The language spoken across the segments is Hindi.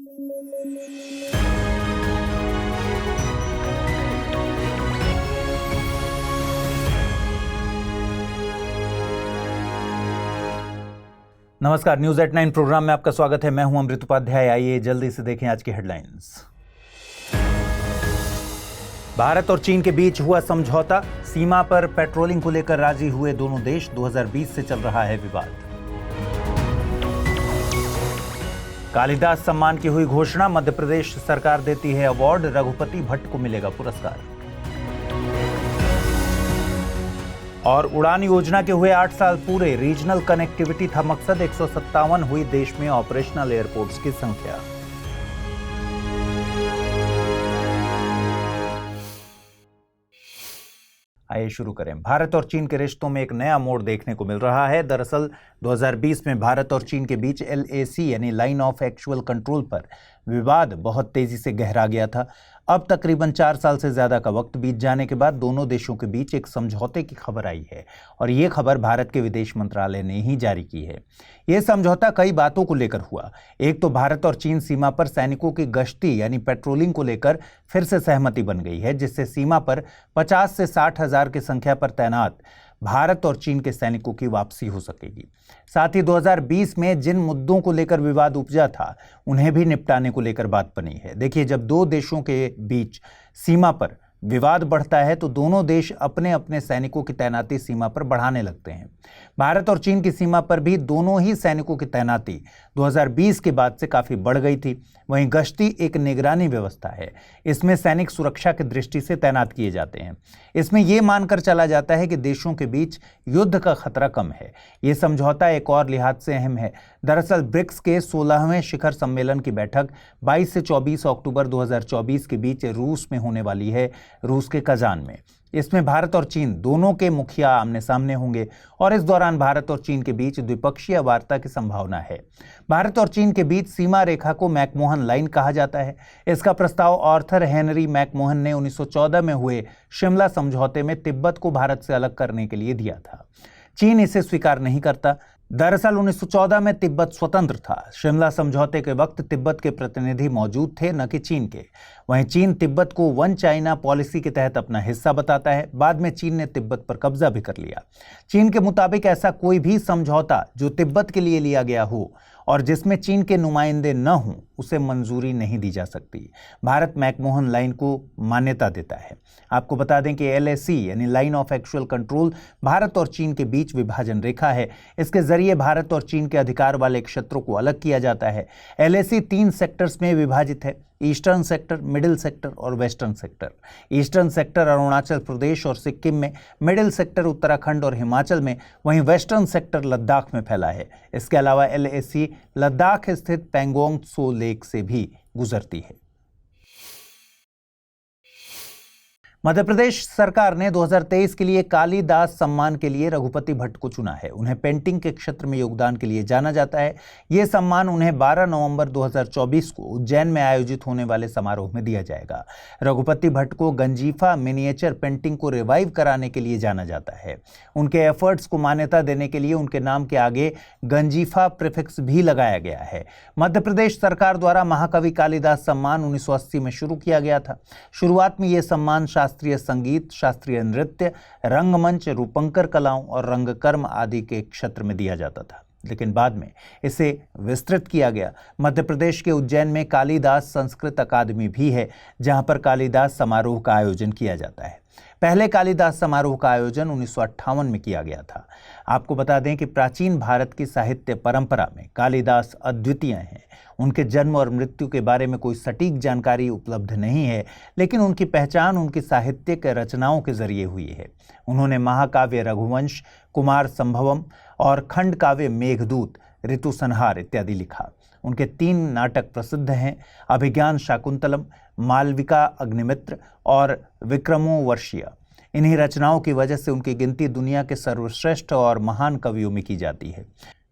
नमस्कार, न्यूज एट 9 प्रोग्राम में आपका स्वागत है। मैं हूं अमृत उपाध्याय। आइए जल्दी से देखें आज की हेडलाइंस। भारत और चीन के बीच हुआ समझौता, सीमा पर पेट्रोलिंग को लेकर राजी हुए दोनों देश। 2020 से चल रहा है विवाद। कालिदास सम्मान की हुई घोषणा, मध्य प्रदेश सरकार देती है अवार्ड, रघुपति भट्ट को मिलेगा पुरस्कार। और उड़ान योजना के हुए 8 साल पूरे, रीजनल कनेक्टिविटी था मकसद, 157 हुई देश में ऑपरेशनल एयरपोर्ट्स की संख्या। आइए शुरू करें। भारत और चीन के रिश्तों में एक नया मोड़ देखने को मिल रहा है। दरअसल 2020 में भारत और चीन के बीच LAC यानी लाइन ऑफ एक्चुअल कंट्रोल पर विवाद बहुत तेजी से गहरा गया था। अब तकरीबन 4 साल से ज्यादा का वक्त बीत जाने के बाद दोनों देशों के बीच एक समझौते की खबर आई है और ये खबर भारत के विदेश मंत्रालय ने ही जारी की है। यह समझौता कई बातों को लेकर हुआ। एक तो भारत और चीन सीमा पर सैनिकों की गश्ती यानी पेट्रोलिंग को लेकर फिर से सहमति बन गई है, जिससे सीमा पर 50 से 60 हजार की संख्या पर तैनात भारत और चीन के सैनिकों की वापसी हो सकेगी। साथ ही 2020 में जिन मुद्दों को लेकर विवाद उपजा था उन्हें भी निपटाने को लेकर बात बनी है। देखिए, जब दो देशों के बीच सीमा पर विवाद बढ़ता है तो दोनों देश अपने अपने सैनिकों की तैनाती सीमा पर बढ़ाने लगते हैं। भारत और चीन की सीमा पर भी दोनों ही सैनिकों की तैनाती 2020 के बाद से काफी बढ़ गई थी। वहीं गश्ती एक निगरानी व्यवस्था है, इसमें सैनिक सुरक्षा की दृष्टि से तैनात किए जाते हैं। इसमें यह मानकर चला जाता है कि देशों के बीच युद्ध का खतरा कम है। यह समझौता एक और लिहाज से अहम है। दरअसल ब्रिक्स के 16वें शिखर सम्मेलन की बैठक 22 से 24 अक्टूबर 2024 के बीच रूस में होने वाली है, रूस के कजान में। इसमें भारत और चीन दोनों के मुखिया आमने सामने होंगे और इस दौरान भारत और चीन के बीच द्विपक्षीय वार्ता की संभावना है। भारत और चीन के बीच सीमा रेखा को मैकमोहन लाइन कहा जाता है। इसका प्रस्ताव आर्थर हेनरी मैकमोहन ने 1914 में हुए शिमला समझौते में तिब्बत को भारत से अलग करने के लिए दिया था। चीन इसे स्वीकार नहीं करता। दरअसल 1914 में तिब्बत स्वतंत्र था। शिमला समझौते के वक्त तिब्बत के प्रतिनिधि मौजूद थे, न कि चीन के। वहीं चीन तिब्बत को वन चाइना पॉलिसी के तहत अपना हिस्सा बताता है। बाद में चीन ने तिब्बत पर कब्जा भी कर लिया। चीन के मुताबिक ऐसा कोई भी समझौता जो तिब्बत के लिए लिया गया हो और जिसमें चीन के नुमाइंदे न हों, उसे मंजूरी नहीं दी जा सकती। भारत मैकमोहन लाइन को मान्यता देता है। आपको बता दें कि LAC यानी line of actual control Bharat और चीन के बीच विभाजन रेखा है। इसके जरिए भारत और चीन के अधिकार वाले क्षेत्रों को अलग किया जाता है। LAC 3 सेक्टर्स में विभाजित है: ईस्टर्न सेक्टर, मिडिल सेक्टर और western sector. Eastern sector Arunachal Pradesh और सिक्किम में, मिडिल सेक्टर उत्तराखंड और हिमाचल में, वहीं वेस्टर्न सेक्टर लद्दाख में फैला है। इसके अलावा LAC लद्दाख स्थित पैंगोंग त्सो लेक से भी गुजरती है। मध्य प्रदेश सरकार ने 2023 के लिए कालिदास सम्मान के लिए रघुपति भट्ट को चुना है। उन्हें पेंटिंग के क्षेत्र में योगदान के लिए जाना जाता है। यह सम्मान उन्हें 12 नवंबर 2024 को उज्जैन में आयोजित होने वाले समारोह में दिया जाएगा। रघुपति भट्ट को गंजीफा मिनिएचर पेंटिंग को रिवाइव कराने के लिए जाना जाता है। उनके एफर्ट्स को मान्यता देने के लिए उनके नाम के आगे गंजीफा प्रीफिक्स भी लगाया गया है। मध्य प्रदेश सरकार द्वारा महाकवि कालिदास सम्मान 1980 में शुरू किया गया था। शुरुआत में यह सम्मान शास्त्रीय संगीत, शास्त्रीय नृत्य, रंगमंच, रूपंकर कलाओं और रंगकर्म आदि के क्षेत्र में दिया जाता था, लेकिन बाद में इसे विस्तृत किया गया। मध्य प्रदेश के उज्जैन में कालिदास संस्कृत अकादमी भी है, जहां पर कालिदास समारोह का आयोजन किया जाता है। पहले कालिदास समारोह का आयोजन 1958 में किया गया था। आपको बता दें कि प्राचीन भारत की साहित्य परंपरा में कालिदास अद्वितीय हैं। उनके जन्म और मृत्यु के बारे में कोई सटीक जानकारी उपलब्ध नहीं है, लेकिन उनकी पहचान उनकी साहित्यिक रचनाओं के जरिए हुई है। उन्होंने महाकाव्य रघुवंश, कुमार संभवम और खंड काव्य मेघदूत, ऋतु संहार इत्यादि लिखा। उनके 3 नाटक प्रसिद्ध हैं: अभिज्ञान शाकुंतलम, मालविका अग्निमित्र और विक्रमोर्वशीय। इन्हीं रचनाओं की वजह से उनकी गिनती दुनिया के सर्वश्रेष्ठ और महान कवियों में की जाती है।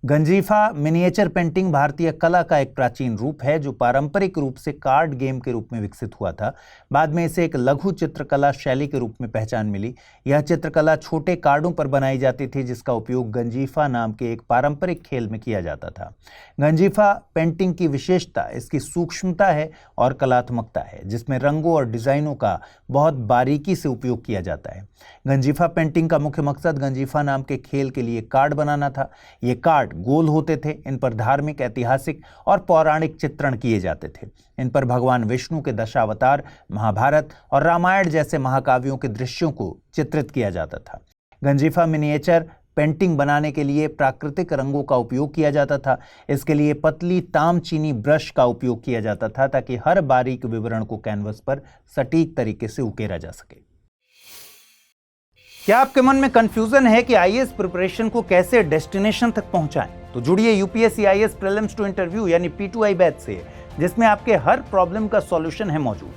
गंजीफा मिनिएचर पेंटिंग भारतीय कला का एक प्राचीन रूप है जो पारंपरिक रूप से कार्ड गेम के रूप में विकसित हुआ था। बाद में इसे एक लघु चित्रकला शैली के रूप में पहचान मिली। यह चित्रकला छोटे कार्डों पर बनाई जाती थी जिसका उपयोग गंजीफा नाम के एक पारंपरिक खेल में किया जाता था। गंजीफा पेंटिंग की विशेषता इसकी सूक्ष्मता है और कलात्मकता है, जिसमें रंगों और डिजाइनों का बहुत बारीकी से उपयोग किया जाता है। गंजीफा पेंटिंग का मुख्य मकसद गंजीफा नाम के खेल के लिए कार्ड बनाना था। ये कार्ड गोल होते थे। इन पर धार्मिक, ऐतिहासिक और पौराणिक चित्रण किए जाते थे। इन पर भगवान विष्णु के दशावतार, महाभारत और रामायण जैसे महाकाव्यों के दृश्यों को चित्रित किया जाता था। गंजीफा मिनिएचर पेंटिंग बनाने के लिए प्राकृतिक रंगों का उपयोग किया जाता था। इसके लिए पतली तामचीनी ब्रश का उपयोग किया जाता था ताकि हर बारीक विवरण को कैनवस पर सटीक तरीके से उकेरा जा सके। क्या आपके मन में कंफ्यूजन है कि आईएएस प्रिपरेशन को कैसे डेस्टिनेशन तक पहुंचाएं? तो जुड़िए UPSC IAS prelims to interview यानी P2I बैच से, जिसमें आपके हर प्रॉब्लम का सॉल्यूशन है मौजूद।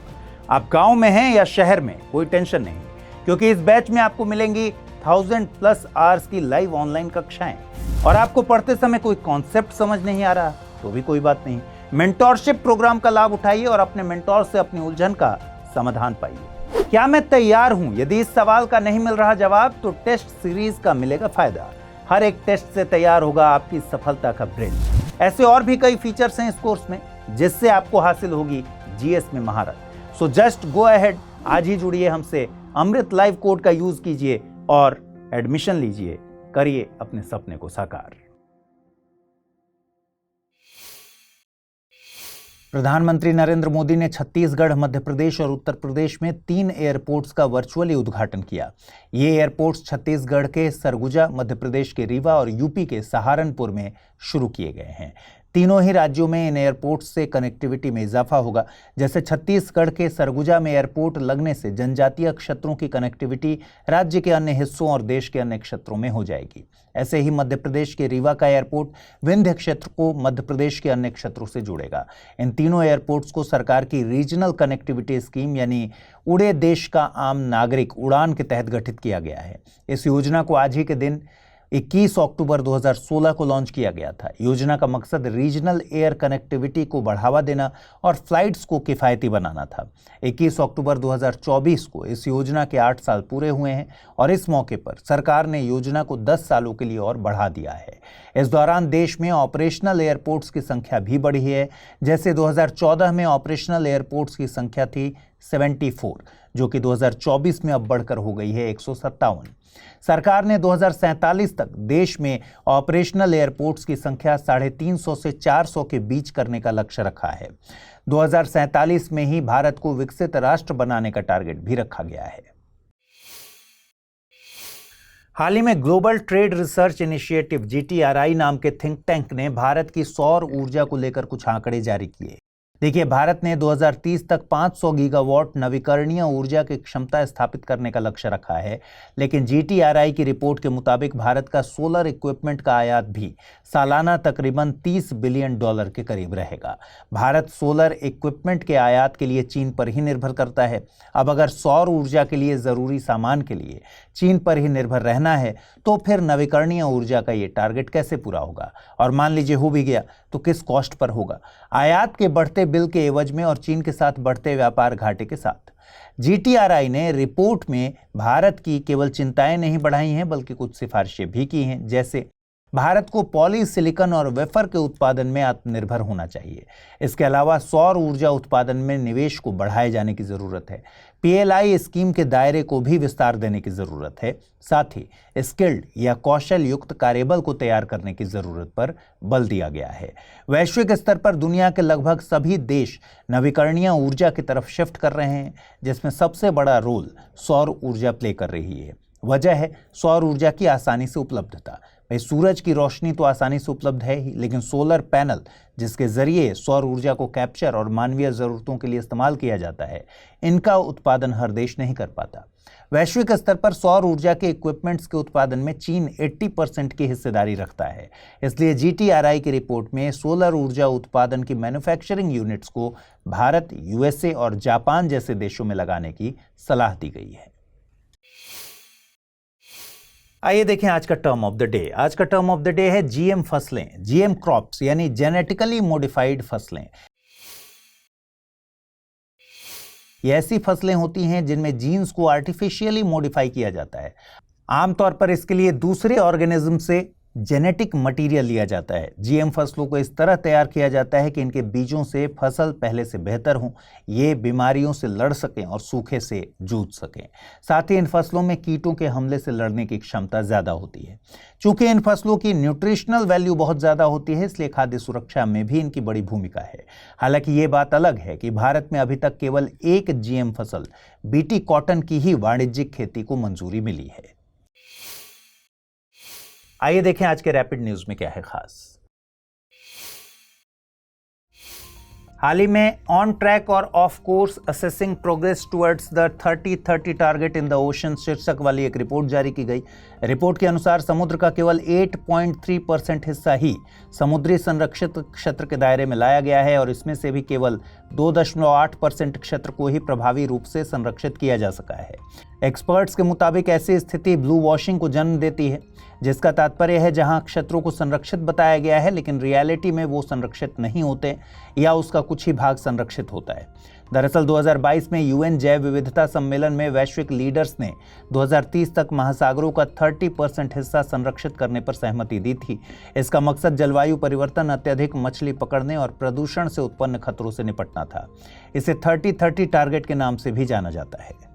आप गांव में हैं या शहर में, कोई टेंशन नहीं, क्योंकि इस बैच में आपको मिलेंगी 1000+ आवर्स की लाइव ऑनलाइन कक्षाएं। और आपको पढ़ते समय कोई कॉन्सेप्ट समझ नहीं आ रहा तो भी कोई बात नहीं, मेंटोरशिप प्रोग्राम का लाभ उठाइए और अपने मेंटोर से अपनी उलझन का समाधान पाइए। क्या मैं तैयार हूं? यदि इस सवाल का नहीं मिल रहा जवाब तो टेस्ट सीरीज का मिलेगा फायदा। हर एक टेस्ट से तैयार होगा आपकी सफलता का ब्रिज। ऐसे और भी कई फीचर्स हैं इस कोर्स में जिससे आपको हासिल होगी जीएस में महारत। सो जस्ट गो अहेड, आज ही जुड़िए हमसे, अमृत लाइव कोड का यूज कीजिए और एडमिशन लीजिए, करिए अपने सपने को साकार। प्रधानमंत्री नरेंद्र मोदी ने छत्तीसगढ़, मध्य प्रदेश और उत्तर प्रदेश में 3 एयरपोर्ट्स का वर्चुअली उद्घाटन किया। ये एयरपोर्ट्स छत्तीसगढ़ के सरगुजा, मध्य प्रदेश के रीवा और यूपी के सहारनपुर में शुरू किए गए हैं। तीनों ही राज्यों में इन एयरपोर्ट से कनेक्टिविटी में इजाफा होगा। जैसे छत्तीसगढ़ के सरगुजा में एयरपोर्ट लगने से जनजातीय क्षेत्रों की कनेक्टिविटी राज्य के अन्य हिस्सों और देश के अन्य क्षेत्रों में हो जाएगी। ऐसे ही मध्य प्रदेश के रीवा का एयरपोर्ट विंध्य क्षेत्र को मध्य प्रदेश के अन्य क्षेत्रों से जोड़ेगा। इन तीनों एयरपोर्ट्स को सरकार की रीजनल कनेक्टिविटी स्कीम यानी उड़े देश का आम नागरिक उड़ान के तहत गठित किया गया है। इस योजना को आज ही के दिन 21 अक्टूबर 2016 को लॉन्च किया गया था। योजना का मकसद रीजनल एयर कनेक्टिविटी को बढ़ावा देना और फ्लाइट्स को किफ़ायती बनाना था। 21 अक्टूबर 2024 को इस योजना के 8 साल पूरे हुए हैं और इस मौके पर सरकार ने योजना को 10 सालों के लिए और बढ़ा दिया है। इस दौरान देश में ऑपरेशनल एयरपोर्ट्स की संख्या भी बढ़ी है। जैसे 2014 में ऑपरेशनल एयरपोर्ट्स की संख्या थी 74, जो कि 2024 में अब बढ़कर हो गई है 157। सरकार ने 2047 तक देश में ऑपरेशनल एयरपोर्ट्स की संख्या 350 से 400 के बीच करने का लक्ष्य रखा है। 2047 में ही भारत को विकसित राष्ट्र बनाने का टारगेट भी रखा गया है। हाल ही में global trade research initiative GTRI नाम के थिंक टैंक ने भारत की सौर ऊर्जा को लेकर कुछ आंकड़े जारी किए। देखिए, भारत ने 2030 तक 500 गीगावाट नवीकरणीय ऊर्जा की क्षमता स्थापित करने का लक्ष्य रखा है, लेकिन GTRI की रिपोर्ट के मुताबिक भारत का सोलर इक्विपमेंट का आयात भी सालाना तकरीबन $30 बिलियन के करीब रहेगा। भारत सोलर इक्विपमेंट के आयात के लिए चीन पर ही निर्भर करता है। अब अगर सौर ऊर्जा के लिए ज़रूरी सामान के लिए चीन पर ही निर्भर रहना है तो फिर नवीकरणीय ऊर्जा का ये टारगेट कैसे पूरा होगा? और मान लीजिए हो भी गया तो किस कॉस्ट पर होगा? आयात के बढ़ते बिल के एवज में और चीन के साथ बढ़ते व्यापार घाटे के साथ। GTRI ने रिपोर्ट में भारत की केवल चिंताएं नहीं बढ़ाई हैं बल्कि कुछ सिफारिशें भी की हैं। जैसे भारत को पॉलीसिलिकॉन और वेफर के उत्पादन में आत्मनिर्भर होना चाहिए। इसके अलावा सौर ऊर्जा उत्पादन में निवेश को बढ़ाए जाने की ज़रूरत है। PLI स्कीम के दायरे को भी विस्तार देने की ज़रूरत है। साथ ही स्किल्ड या कौशल युक्त कार्यबल को तैयार करने की ज़रूरत पर बल दिया गया है। वैश्विक स्तर पर दुनिया के लगभग सभी देश नवीकरणीय ऊर्जा की तरफ शिफ्ट कर रहे हैं, जिसमें सबसे बड़ा रोल सौर ऊर्जा प्ले कर रही है। वजह है सौर ऊर्जा की आसानी से उपलब्धता। भाई, सूरज की रोशनी तो आसानी से उपलब्ध है ही, लेकिन सोलर पैनल जिसके जरिए सौर ऊर्जा को कैप्चर और मानवीय ज़रूरतों के लिए इस्तेमाल किया जाता है, इनका उत्पादन हर देश नहीं कर पाता। वैश्विक स्तर पर सौर ऊर्जा के इक्विपमेंट्स के उत्पादन में चीन 80% की हिस्सेदारी रखता है। इसलिए GTRI की रिपोर्ट में सोलर ऊर्जा उत्पादन की मैन्युफैक्चरिंग यूनिट्स को भारत, USA और जापान जैसे देशों में लगाने की सलाह दी गई है। आइए देखें आज का टर्म ऑफ द डे। आज का टर्म ऑफ द डे है जीएम फसलें, जीएम क्रॉप्स यानी जेनेटिकली मॉडिफाइड फसलें। ये ऐसी फसलें होती हैं जिनमें जीन्स को आर्टिफिशियली मॉडिफाई किया जाता है। आमतौर पर इसके लिए दूसरे ऑर्गेनिज्म से जेनेटिक मटेरियल लिया जाता है। जीएम फसलों को इस तरह तैयार किया जाता है कि इनके बीजों से फसल पहले से बेहतर हों, ये बीमारियों से लड़ सकें और सूखे से जूझ सकें। साथ ही इन फसलों में कीटों के हमले से लड़ने की क्षमता ज़्यादा होती है। चूंकि इन फसलों की न्यूट्रिशनल वैल्यू बहुत ज़्यादा होती है, इसलिए खाद्य सुरक्षा में भी इनकी बड़ी भूमिका है। हालांकि ये बात अलग है कि भारत में अभी तक केवल एक जीएम फसल बीटी कॉटन की ही वाणिज्यिक खेती को मंजूरी मिली है। आइए देखें आज के रैपिड न्यूज में क्या है खास। हाल ही में ऑन ट्रैक और of course assessing progress towards the 30-30 target in the ocean शीर्षक वाली एक रिपोर्ट जारी की गई। रिपोर्ट के अनुसार समुद्र का केवल 8.3% हिस्सा ही समुद्री संरक्षित क्षेत्र के दायरे में लाया गया है और इसमें से भी केवल 2.8% क्षेत्र को ही प्रभावी रूप से संरक्षित किया जा सका है। एक्सपर्ट्स के मुताबिक ऐसी स्थिति ब्लू वॉशिंग को जन्म देती है, जिसका तात्पर्य है जहां क्षेत्रों को संरक्षित बताया गया है लेकिन रियलिटी में वो संरक्षित नहीं होते या उसका कुछ ही भाग संरक्षित होता है। दरअसल 2022 में यूएन जैव विविधता सम्मेलन में वैश्विक लीडर्स ने 2030 तक महासागरों का 30% हिस्सा संरक्षित करने पर सहमति दी थी। इसका मकसद जलवायु परिवर्तन, अत्यधिक मछली पकड़ने और प्रदूषण से उत्पन्न खतरों से निपटना था। इसे 30-30 टारगेट के नाम से भी जाना जाता है।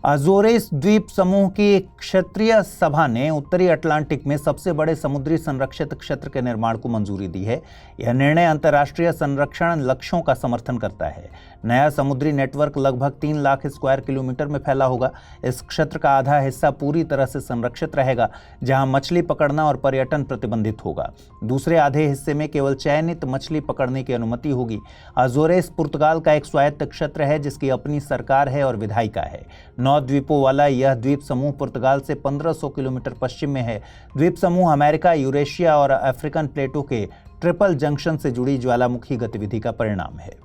अज़ोरेस द्वीप समूह की क्षेत्रीय सभा ने उत्तरी अटलांटिक में सबसे बड़े समुद्री संरक्षित क्षेत्र के निर्माण को मंजूरी दी है। यह निर्णय अंतर्राष्ट्रीय संरक्षण लक्ष्यों का समर्थन करता है। नया समुद्री नेटवर्क लगभग 3 लाख स्क्वायर किलोमीटर में फैला होगा। इस क्षेत्र का आधा हिस्सा पूरी तरह से संरक्षित रहेगा, जहां मछली पकड़ना और पर्यटन प्रतिबंधित होगा। दूसरे आधे हिस्से में केवल चयनित मछली पकड़ने की अनुमति होगी। अज़ोरेस पुर्तगाल का एक स्वायत्त क्षेत्र है जिसकी अपनी सरकार है और विधायिका है। 9 द्वीपों वाला यह द्वीप समूह पुर्तगाल से 1500 किलोमीटर पश्चिम में है। द्वीप समूह अमेरिका, यूरेशिया और अफ्रीकन प्लेटों के ट्रिपल जंक्शन से जुड़ी ज्वालामुखी गतिविधि का परिणाम है।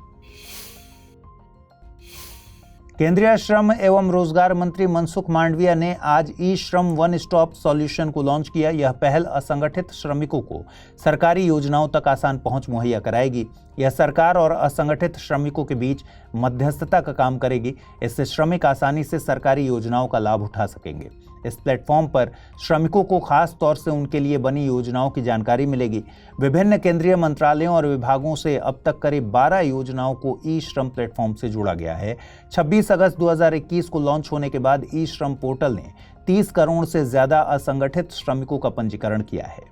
केंद्रीय श्रम एवं रोजगार मंत्री मनसुख मांडविया ने आज ई श्रम वन स्टॉप सॉल्यूशन को लॉन्च किया। यह पहल असंगठित श्रमिकों को सरकारी योजनाओं तक आसान पहुंच मुहैया कराएगी। यह सरकार और असंगठित श्रमिकों के बीच मध्यस्थता का काम करेगी। इससे श्रमिक आसानी से सरकारी योजनाओं का लाभ उठा सकेंगे। इस प्लेटफॉर्म पर श्रमिकों को खास तौर से उनके लिए बनी योजनाओं की जानकारी मिलेगी। विभिन्न केंद्रीय मंत्रालयों और विभागों से अब तक करीब 12 योजनाओं को ई श्रम प्लेटफॉर्म से जोड़ा गया है। 26 अगस्त 2021 को लॉन्च होने के बाद ई श्रम पोर्टल ने 30 करोड़ से ज्यादा असंगठित श्रमिकों का पंजीकरण किया है।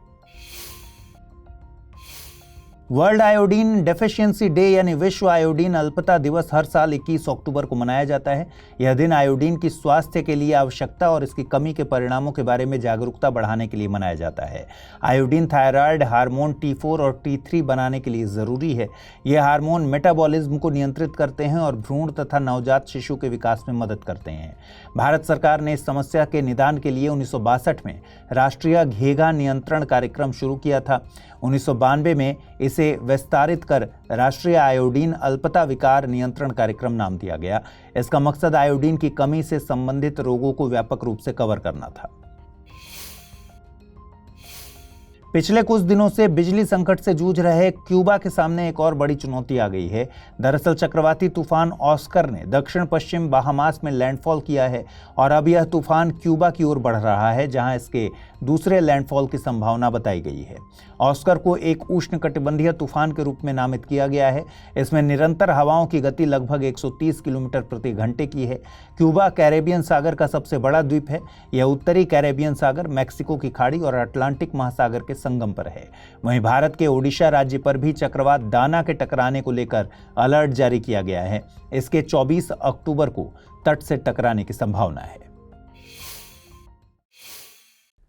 वर्ल्ड आयोडीन डेफिशिएंसी डे यानी विश्व आयोडीन अल्पता दिवस हर साल 21 अक्टूबर को मनाया जाता है। यह दिन आयोडीन की स्वास्थ्य के लिए आवश्यकता और इसकी कमी के परिणामों के बारे में जागरूकता बढ़ाने के लिए मनाया जाता है। आयोडीन थायराइड हार्मोन T4 और T3 बनाने के लिए ज़रूरी है। यह हार्मोन मेटाबॉलिज्म को नियंत्रित करते हैं और भ्रूण तथा नवजात शिशु के विकास में मदद करते हैं। भारत सरकार ने इस समस्या के निदान के लिए 1962 में राष्ट्रीय घेघा नियंत्रण कार्यक्रम शुरू किया था। 1992 में इसे विस्तारित कर राष्ट्रीय आयोडीन अल्पता विकार नियंत्रण कार्यक्रम नाम दिया गया। इसका मकसद आयोडीन की कमी से संबंधित रोगों को व्यापक रूप से कवर करना था। पिछले कुछ दिनों से बिजली संकट से जूझ रहे क्यूबा के सामने एक और बड़ी चुनौती आ गई है। दरअसल चक्रवाती तूफान ऑस्कर ने दक्षिण पश्चिम बाहामास में लैंडफॉल किया है और अब यह तूफान क्यूबा की ओर बढ़ रहा है, जहां इसके दूसरे लैंडफॉल की संभावना बताई गई है। ऑस्कर को एक उष्णकटिबंधीय तूफान के रूप में नामित किया गया है। इसमें निरंतर हवाओं की गति लगभग 130 किलोमीटर प्रति घंटे की है। क्यूबा कैरेबियन सागर का सबसे बड़ा द्वीप है। यह उत्तरी कैरेबियन सागर, मैक्सिको की खाड़ी और अटलांटिक महासागर के संगम पर है। वहीं भारत के ओडिशा राज्य पर भी चक्रवात दाना के टकराने को लेकर अलर्ट जारी किया गया है। इसके 24 अक्टूबर को तट से टकराने की संभावना है।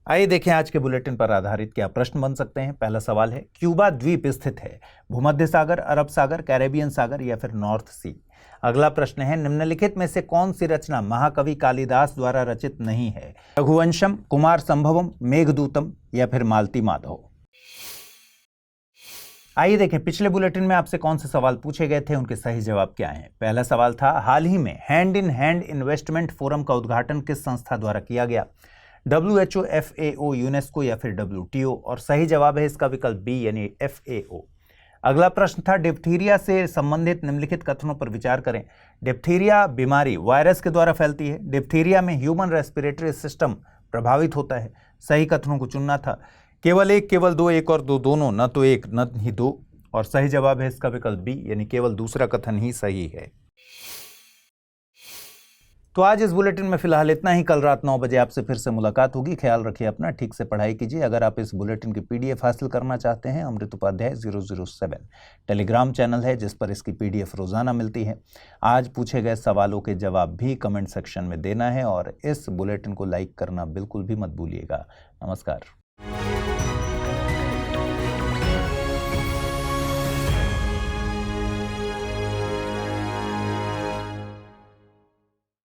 आइए देखें आज के बुलेटिन पर आधारित क्या प्रश्न बन सकते हैं। पहला सवाल है, क्यूबा द्वीप स्थित है भूमध्य सागर, अरब सागर, कैरेबियन सागर या फिर नॉर्थ सी। अगला प्रश्न है, निम्नलिखित में से कौन सी रचना महाकवि कालिदास द्वारा रचित नहीं है? रघुवंशम, कुमार संभवम, मेघदूतम या फिर मालती माधव। आइए देखें पिछले बुलेटिन में आपसे कौन से सवाल पूछे गए थे, उनके सही जवाब क्या हैं। पहला सवाल था, हाल ही में hand in hand investment forum का उद्घाटन किस संस्था द्वारा किया गया? WHO, FAO, यूनेस्को या फिर WTO? और सही जवाब है इसका विकल्प बी यानी FAO। अगला प्रश्न था, डिप्थीरिया से संबंधित निम्नलिखित कथनों पर विचार करें। डिप्थीरिया बीमारी वायरस के द्वारा फैलती है। डिप्थीरिया में ह्यूमन रेस्पिरेटरी सिस्टम प्रभावित होता है। सही कथनों को चुनना था। केवल एक, केवल दो, एक और दो, दोनों, न तो एक न ही दो। और सही जवाब है इसका विकल्प बी यानी केवल दूसरा कथन ही सही है। तो आज इस बुलेटिन में फिलहाल इतना ही। कल रात 9 बजे आपसे फिर से मुलाकात होगी। ख्याल रखिए अपना, ठीक से पढ़ाई कीजिए। अगर आप इस बुलेटिन की PDF हासिल करना चाहते हैं, अमृत उपाध्याय 007 टेलीग्राम चैनल है जिस पर इसकी PDF रोजाना मिलती है। आज पूछे गए सवालों के जवाब भी कमेंट सेक्शन में देना है और इस बुलेटिन को लाइक करना बिल्कुल भी मत भूलिएगा। नमस्कार।